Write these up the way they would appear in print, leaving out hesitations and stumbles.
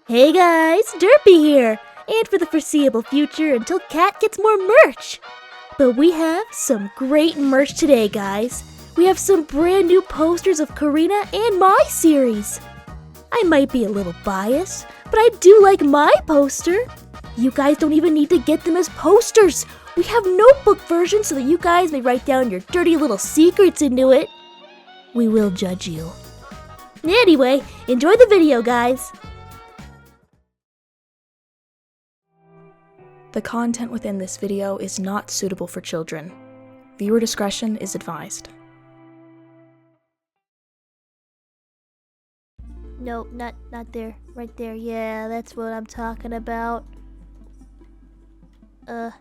Hey guys, Derpy here, and for the foreseeable future until Cat gets more merch. But we have some great merch today, guys. We have some brand new posters of Karina and my series. I might be a little biased, but I do like my poster. You guys don't even need to get them as posters. We have notebook versions so that you guys may write down your dirty little secrets into it. We will judge you. Anyway, enjoy the video, guys. The content within this video is not suitable for children. Viewer discretion is advised. No, not there. Right there. Yeah, that's what I'm talking about. You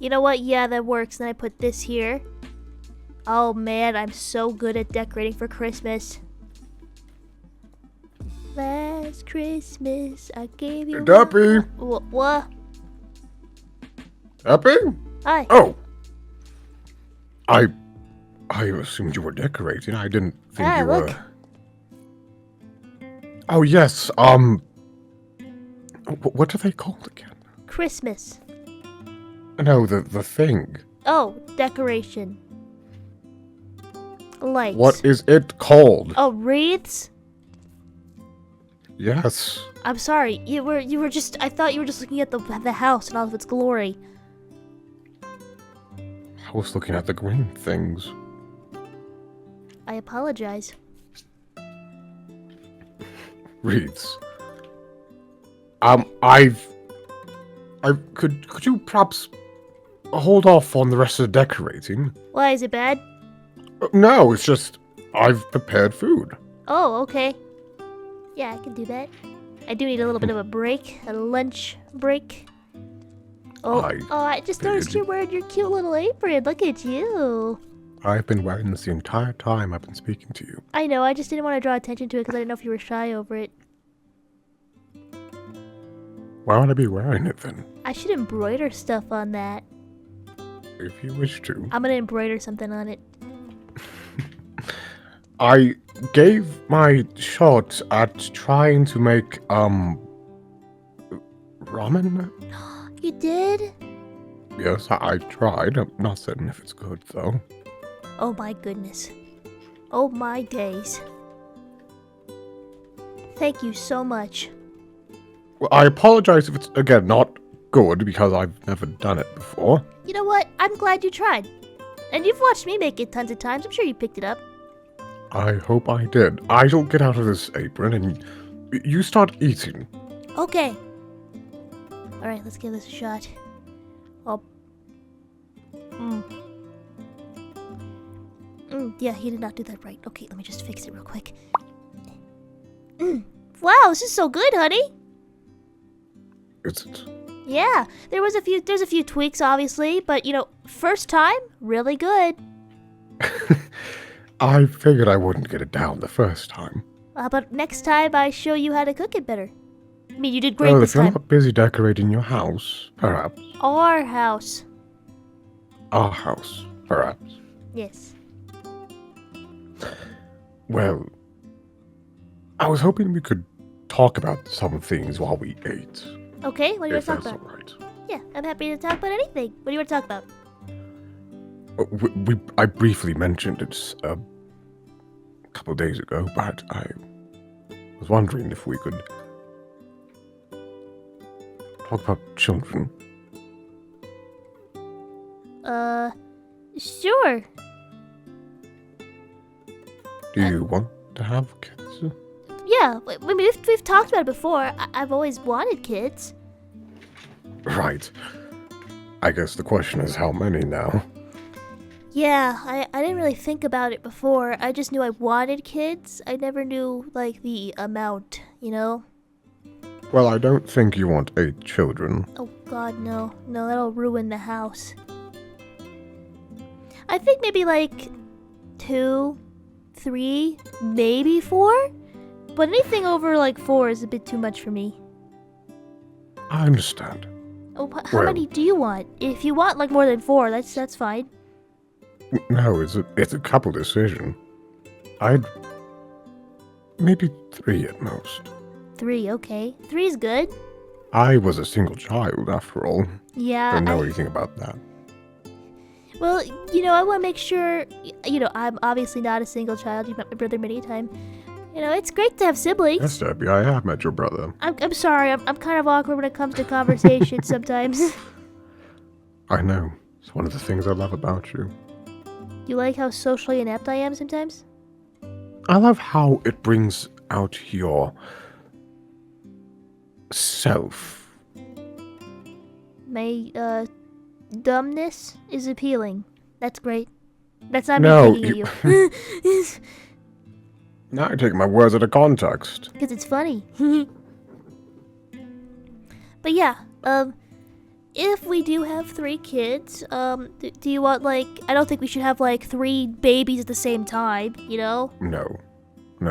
know what? Yeah, that works. Then I put this here. Oh man, I'm so good at decorating for Christmas. Last Christmas, I gave you... Derpy! What? Derpy? Hi. Oh! I assumed you were decorating. I didn't think you look. were... Oh, yes, what are they called again? Christmas. No, the thing. Oh, decoration. Lights. What is it called? Oh, wreaths? Yes. I'm sorry. You were just... I thought you were just looking at the house in all of its glory. I was looking at the green things. I apologize. Wreaths. Could you perhaps hold off on the rest of the decorating? Why, is it bad? No, it's just I've prepared food. Oh, okay. Yeah, I can do that. I do need a little bit of a break, a lunch break. I just noticed you're wearing your cute little apron. Look at you. I've been wearing this the entire time I've been speaking to you. I know, I just didn't want to draw attention to it because I didn't know if you were shy over it. Why would I be wearing it then? I should embroider stuff on that. If you wish to. I'm gonna embroider something on it. I gave my shot at trying to make, ramen? You did? Yes, I tried. I'm not certain if it's good, though. Oh my goodness. Oh my days. Thank you so much. Well, I apologize if it's, again, not good, because I've never done it before. You know what? I'm glad you tried. And you've watched me make it tons of times. I'm sure you picked it up. I hope I did. I shall get out of this apron, and you start eating. Okay. Alright, let's give this a shot. Oh. Yeah, he did not do that right. Okay, let me just fix it real quick. Wow, this is so good, honey. Is it? Yeah, there's a few tweaks, obviously, but, you know, first time, really good. I figured I wouldn't get it down the first time. But next time I show you how to cook it better. I mean, you did great Well, this if you're time. not busy decorating your house, perhaps. Our house. Our house, perhaps. Yes. Well, I was hoping we could talk about some things while we ate. Okay, what do you want If to talk that's about? all right. Yeah, I'm happy to talk about anything. What do you want to talk about? I briefly mentioned it a couple of days ago, but I was wondering if we could talk about children. Sure. Do you want to have kids? Yeah, I mean, we've talked about it before. I've always wanted kids. Right. I guess the question is how many now? Yeah, I didn't really think about it before. I just knew I wanted kids. I never knew, like, the amount, you know? Well, I don't think you want 8 children. Oh, God, no. No, that'll ruin the house. I think maybe, like, 2, 3, maybe 4? But anything over, like, 4 is a bit too much for me. I understand. Oh, how many do you want? If you want, like, more than 4, that's fine. No, it's a couple decision. I'd maybe 3 at most. 3, okay. 3's good. I was a single child, after all. Yeah, Don't know anything about that. well, I want to make sure, I'm obviously not a single child. You've met my brother many a time. It's great to have siblings. Yes, Derpy, I have met your brother. I'm sorry, I'm kind of awkward when it comes to conversation sometimes. I know. It's one of the things I love about you. You like how socially inept I am sometimes? I love how it brings out your self. My, dumbness is appealing. That's great. That's not No, me thinking of you. Now you're taking my words out of context. Because it's funny. But yeah, if we do have 3 kids, do you want, I don't think we should have, 3 babies at the same time, No. We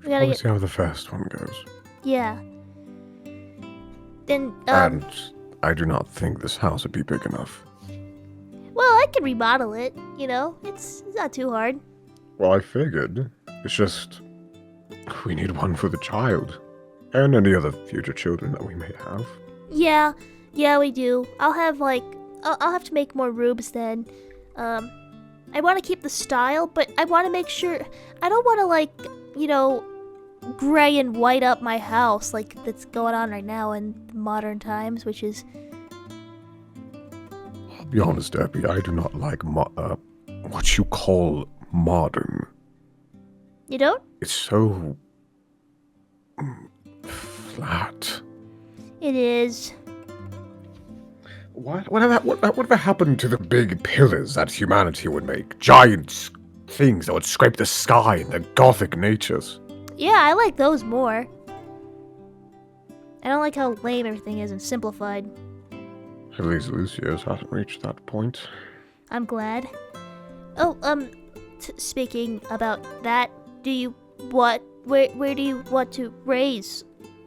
gotta Let's see how the first one goes. Yeah. Then, And I do not think this house would be big enough. well, I can remodel it, it's not too hard. Well, I figured. It's just... we need one for the child. And any other future children that we may have. Yeah, we do. I'll have, I'll have to make more rooms then. I want to keep the style, but I want to make sure... I don't want to, gray and white up my house like that's going on right now in modern times, which is... I'll be honest, Derpy, I do not like what you call modern. You don't? It's so... flat. It is. Whatever happened to the big pillars that humanity would make? Giant things that would scrape the sky and their gothic natures. Yeah, I like those more. I don't like how lame everything is and simplified. At least Lucio's hasn't reached that point. I'm glad. Oh, speaking about that, where do you want to raise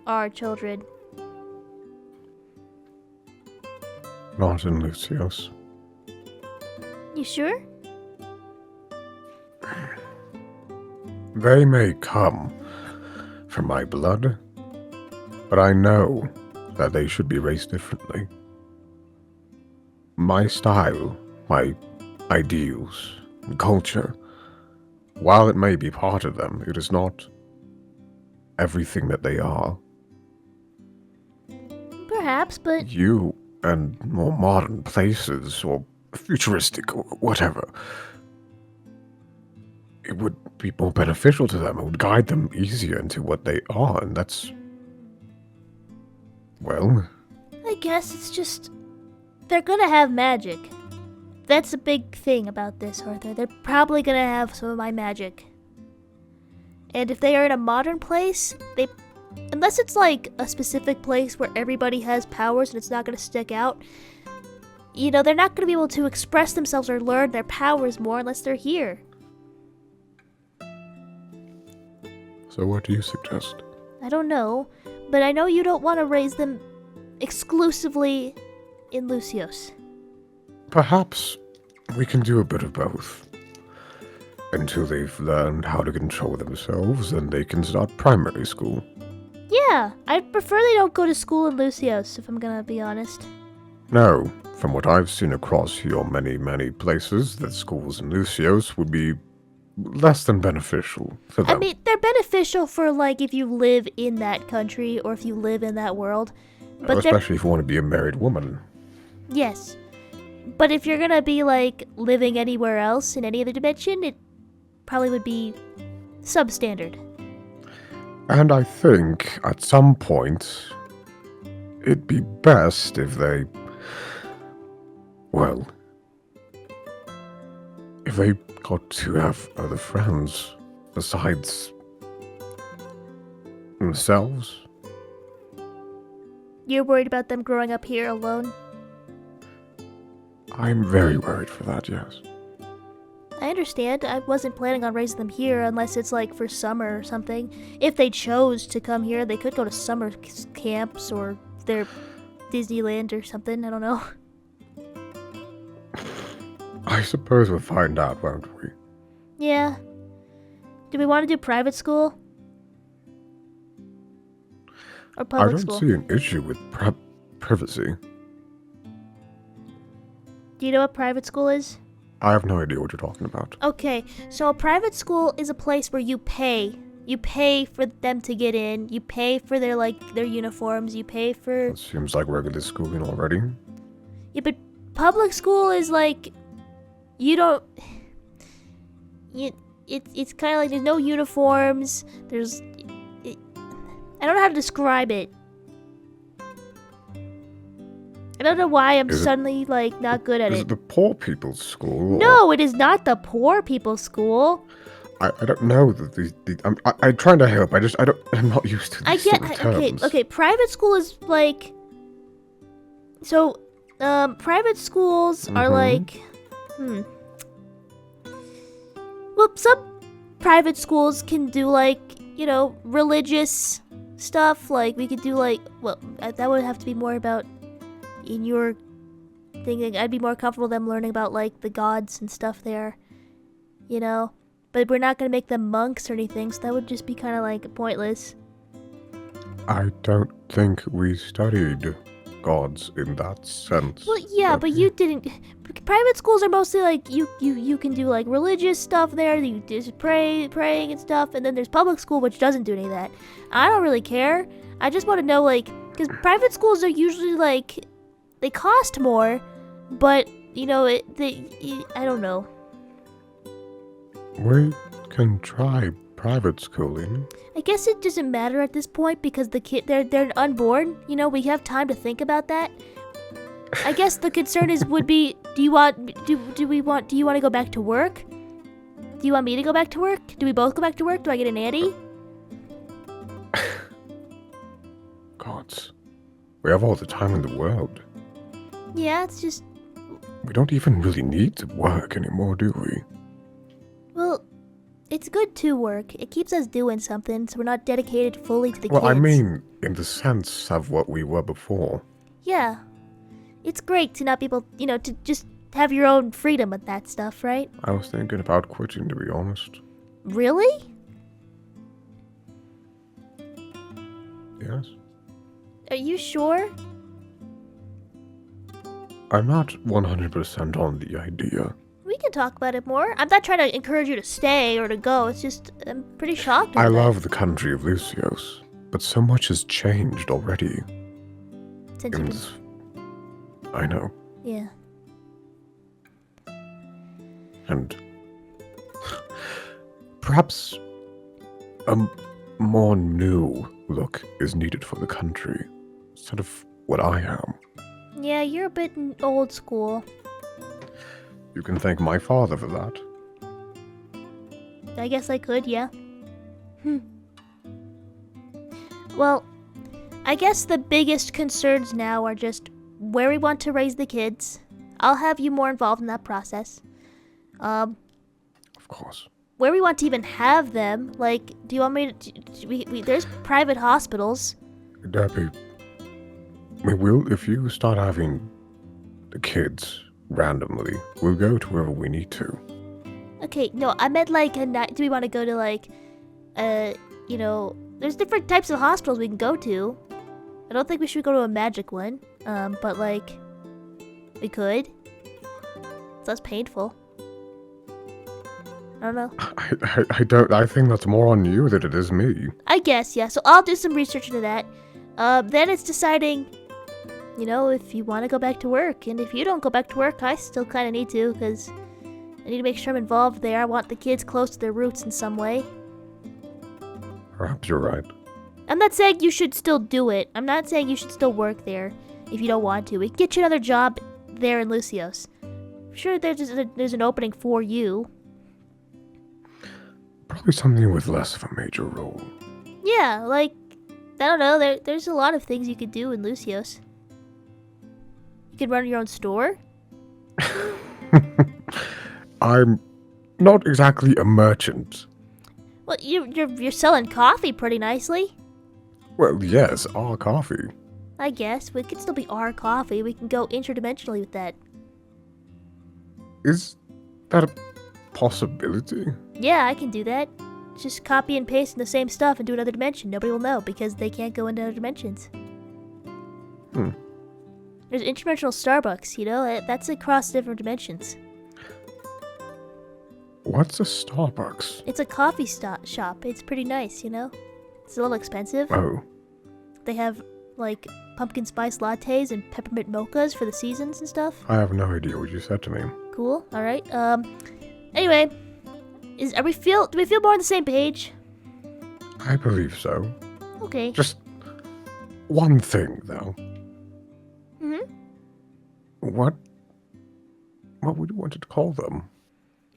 our children? Not in Lucio's. You sure? They may come from my blood, but I know that they should be raised differently. My style, my ideals, and culture, while it may be part of them, it is not everything that they are. Perhaps, but... You and more modern places, or futuristic, or whatever, it would be more beneficial to them. It would guide them easier into what they are, and that's... well... I guess it's just... they're gonna have magic. That's a big thing about this, Arthur. They're probably gonna have some of my magic. And if they are in a modern place, unless it's a specific place where everybody has powers and it's not gonna stick out, they're not gonna be able to express themselves or learn their powers more unless they're here. So what do you suggest? I don't know, but I know you don't want to raise them exclusively in Lucio's. Perhaps we can do a bit of both. Until they've learned how to control themselves, and they can start primary school. Yeah, I'd prefer they don't go to school in Lucio's, if I'm gonna be honest. No, from what I've seen across your many, many places, that schools in Lucio's would be less than beneficial for them. I mean, they're beneficial for, if you live in that country or if you live in that world. But especially if you want to be a married woman. Yes. But if you're gonna be, living anywhere else in any other dimension, it probably would be substandard. And I think, at some point, it'd be best if they... well... if they got to have other friends besides... themselves. You're worried about them growing up here alone? I'm very worried for that, yes. I understand. I wasn't planning on raising them here unless it's for summer or something. If they chose to come here, they could go to summer camps or their Disneyland or something. I don't know. I suppose we'll find out, won't we? Yeah. Do we want to do private school? Or I public don't school? see an issue with privacy. Do you know what private school is? I have no idea what you're talking about. Okay, so a private school is a place where you pay. You pay for them to get in. You pay for their uniforms. You pay for... It seems like regular schooling already. Yeah, but public school is like... You don't... It's kind of like there's no uniforms. There's... I don't know how to describe it. I don't know why I'm suddenly, like, not good at Is it. it the poor people's school? No, it is not the poor people's school. I don't know that I'm trying to help. I'm not used to these sort of terms. Okay, private school is like... So, private schools are like... Well, some private schools can do, like, you know, religious stuff. Like, we could do, like... Well, that would have to be more about... In your thing, like, I'd be more comfortable them learning about, like, the gods and stuff there. You know? But we're not going to make them monks or anything, so that would just be kind of, like, pointless. I don't think we studied gods in that sense. Well, yeah, but you didn't... Private schools are mostly, like, you can do, like, religious stuff there, you just praying and stuff, and then there's public school, which doesn't do any of that. I don't really care. I just want to know, like... Because private schools are usually, like... They cost more, but, you know, I don't know. We can try private schooling. I guess it doesn't matter at this point because the kid they're unborn. You know, we have time to think about that. I guess the concern would be, do you want to go back to work? Do you want me to go back to work? Do we both go back to work? Do I get a nanny? Gods. We have all the time in the world. Yeah, it's just... We don't even really need to work anymore, do we? Well, it's good to work. It keeps us doing something, so we're not dedicated fully to the kids. Well, I mean, in the sense of what we were before. Yeah. It's great to not be able, you know, to just have your own freedom with that stuff, right? I was thinking about quitting, to be honest. Really? Yes. Are you sure? I'm not 100% on the idea. We can talk about it more. I'm not trying to encourage you to stay or to go. It's just, I'm pretty shocked. I love the country of Lucios, but so much has changed already. Since you've been... I know. Yeah. And perhaps a more new look is needed for the country, instead of what I am. Yeah, you're a bit old school. You can thank my father for that. I guess I could, yeah. Well, I guess the biggest concerns now are just where we want to raise the kids. I'll have you more involved in that process. Of course. Where we want to even have them. Like, do you want me to... there's private hospitals. Derpy, if you start having the kids randomly, we'll go to wherever we need to. Okay, no, I meant like a night. Do we want to go to like, you know, there's different types of hospitals we can go to. I don't think we should go to a magic one, but like, we could. It's less painful. I don't know. I think that's more on you than it is me. I guess, yeah. So I'll do some research into that. Then it's deciding, you know, if you want to go back to work. And if you don't go back to work, I still kind of need to, because I need to make sure I'm involved there. I want the kids close to their roots in some way. Perhaps you're right. I'm not saying you should still do it. I'm not saying you should still work there if you don't want to. We can get you another job there in Lucios. I'm sure there's an opening for you. Probably something with less of a major role. Yeah, like, I don't know, there's a lot of things you could do in Lucios. You could run your own store. I'm not exactly a merchant. Well, you're selling coffee pretty nicely. Well, yes, our coffee. I guess. We could still be our coffee. We can go interdimensionally with that. Is that a possibility? Yeah, I can do that. just copy and paste the same stuff into another dimension. Nobody will know because they can't go into other dimensions. There's interdimensional Starbucks, you know? That's across different dimensions. What's a Starbucks? It's a coffee shop. It's pretty nice, you know? It's a little expensive. Oh. They have, like, pumpkin spice lattes and peppermint mochas for the seasons and stuff. I have no idea what you said to me. Cool. All right. Anyway, do we feel more on the same page? I believe so. Okay. Just one thing, though. What would you want to call them?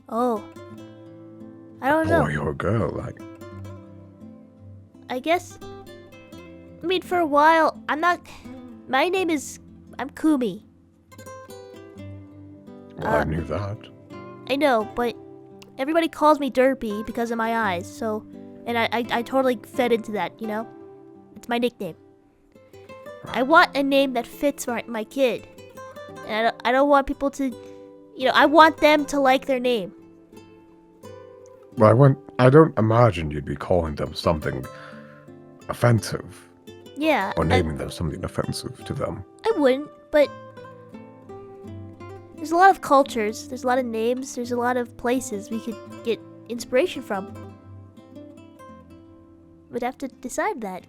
Oh. I don't know. Boy or girl, I guess. I mean, for a while, my name is. I'm Kumi. Well, I knew that. I know, but everybody calls me Derpy because of my eyes, so. And I totally fed into that, you know? It's my nickname. I want a name that fits my kid. And I don't want people to. You know, I want them to like their name. Well, I don't imagine you'd be calling them something offensive. Yeah. Or naming them something offensive to them. I wouldn't, but there's a lot of cultures, there's a lot of names, there's a lot of places we could get inspiration from. We'd have to decide that.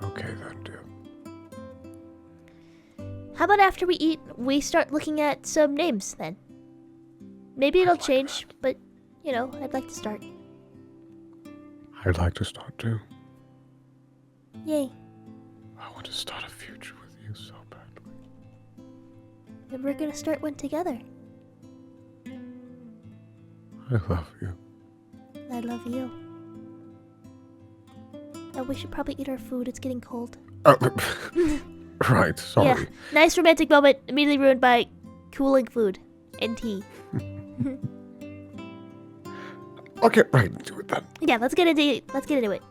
Okay then, dear. How about after we eat, we start looking at some names then? Maybe it'll change, but, you know, I'd like to start. I'd like to start too. Yay. I want to start a future with you so badly. Then we're gonna start one together. I love you. I love you. Oh, we should probably eat our food, it's getting cold. Oh, right, sorry. Yeah, nice romantic moment, immediately ruined by cooling food and tea. I'll get right into it then. Yeah, let's get into it.